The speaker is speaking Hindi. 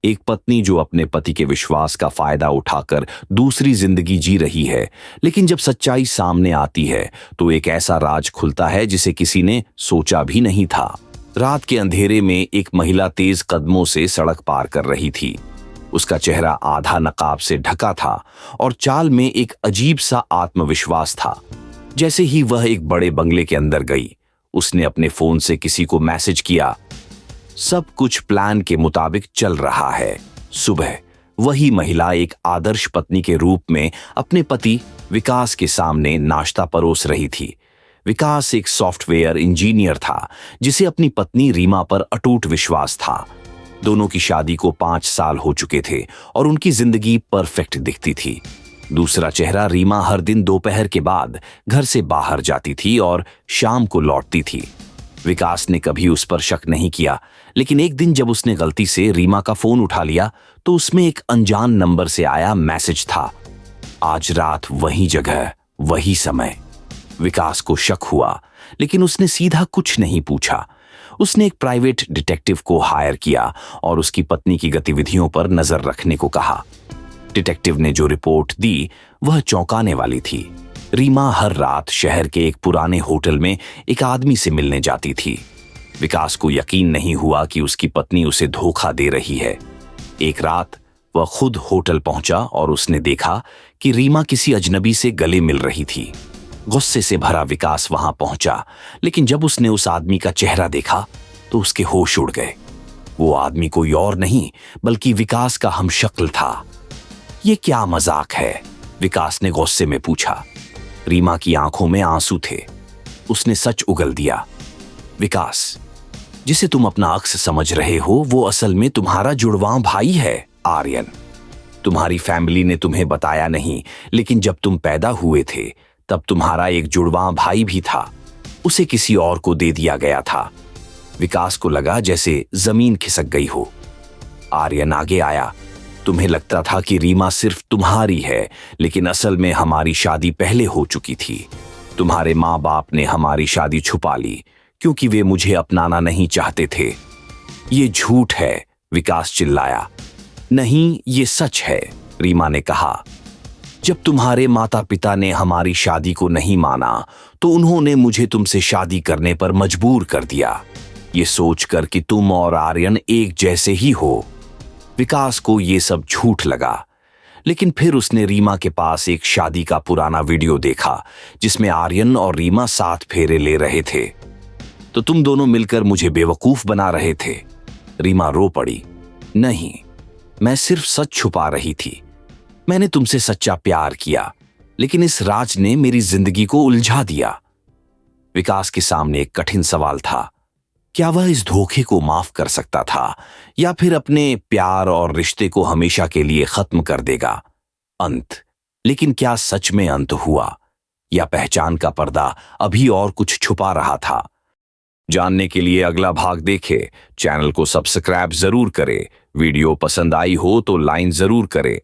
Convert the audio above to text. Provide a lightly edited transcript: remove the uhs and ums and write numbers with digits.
एक पत्नी जो अपने पति के विश्वास का फायदा उठाकर दूसरी जिंदगी जी रही है, लेकिन जब सच्चाई सामने आती है तो एक ऐसा राज खुलता है जिसे किसी ने सोचा भी नहीं था। रात के अंधेरे में एक महिला तेज कदमों से सड़क पार कर रही थी। उसका चेहरा आधा नकाब से ढका था और चाल में एक अजीब सा आत्मविश्वास था। जैसे ही वह एक बड़े बंगले के अंदर गई, उसने अपने फोन से किसी को मैसेज किया। सब कुछ प्लान के मुताबिक चल रहा है। सुबह वही महिला एक आदर्श पत्नी के रूप में अपने पति विकास के सामने नाश्ता परोस रही थी। विकास एक सॉफ्टवेयर इंजीनियर था जिसे अपनी पत्नी रीमा पर अटूट विश्वास था। दोनों की शादी को 5 साल हो चुके थे और उनकी जिंदगी परफेक्ट दिखती थी। दूसरा चेहरा, रीमा हर दिन दोपहर के बाद घर से बाहर जाती थी और शाम को लौटती थी। विकास ने कभी उस पर शक नहीं किया, लेकिन एक दिन जब उसने गलती से रीमा का फोन उठा लिया तो उसमें एक अनजान नंबर से आया मैसेज था, आज रात वही जगह वही समय। विकास को शक हुआ, लेकिन उसने सीधा कुछ नहीं पूछा। उसने एक प्राइवेट डिटेक्टिव को हायर किया और उसकी पत्नी की गतिविधियों पर नजर रखने को कहा। डिटेक्टिव ने जो रिपोर्ट दी वह चौंकाने वाली थी। रीमा हर रात शहर के एक पुराने होटल में एक आदमी से मिलने जाती थी। विकास को यकीन नहीं हुआ कि उसकी पत्नी उसे धोखा दे रही है। एक रात वह खुद होटल पहुंचा और उसने देखा कि रीमा किसी अजनबी से गले मिल रही थी। गुस्से से भरा विकास वहां पहुंचा, लेकिन जब उसने उस आदमी का चेहरा देखा तो उसके होश उड़ गए। वो आदमी कोई और नहीं बल्कि विकास का हमशक्ल था। ये क्या मजाक है? विकास ने गुस्से में पूछा। रीमा की आंखों में आंसू थे। उसने सच उगल दिया। विकास, जिसे तुम अपना अक्स समझ रहे हो वो असल में तुम्हारा जुड़वां भाई है, आर्यन। तुम्हारी फैमिली ने तुम्हें बताया नहीं, लेकिन जब तुम पैदा हुए थे तब तुम्हारा एक जुड़वां भाई भी था। उसे किसी और को दे दिया गया था। विकास को लगा जैसे जमीन खिसक गई हो। आर्यन आगे आया। तुम्हें लगता था कि रीमा सिर्फ तुम्हारी है, लेकिन असल में हमारी शादी पहले हो चुकी थी। तुम्हारे माँ बाप ने हमारी शादी छुपा ली क्योंकि वे मुझे अपनाना नहीं चाहते थे। ये झूठ है, विकास चिल्लाया। नहीं, ये सच है, रीमा ने कहा। जब तुम्हारे माता पिता ने हमारी शादी को नहीं माना तो उन्होंने मुझे तुमसे शादी करने पर मजबूर कर दिया, ये सोचकर कि तुम और आर्यन एक जैसे ही हो। विकास को ये सब झूठ लगा, लेकिन फिर उसने रीमा के पास एक शादी का पुराना वीडियो देखा जिसमें आर्यन और रीमा साथ फेरे ले रहे थे। तो तुम दोनों मिलकर मुझे बेवकूफ बना रहे थे। रीमा रो पड़ी। नहीं, मैं सिर्फ सच छुपा रही थी। मैंने तुमसे सच्चा प्यार किया, लेकिन इस राज ने मेरी जिंदगी को उलझा दिया। विकास के सामने एक कठिन सवाल था। क्या वह इस धोखे को माफ कर सकता था या फिर अपने प्यार और रिश्ते को हमेशा के लिए खत्म कर देगा? अंत। लेकिन क्या सच में अंत हुआ या पहचान का पर्दा अभी और कुछ छुपा रहा था? जानने के लिए अगला भाग देखें। चैनल को सब्सक्राइब जरूर करें। वीडियो पसंद आई हो तो लाइक जरूर करें।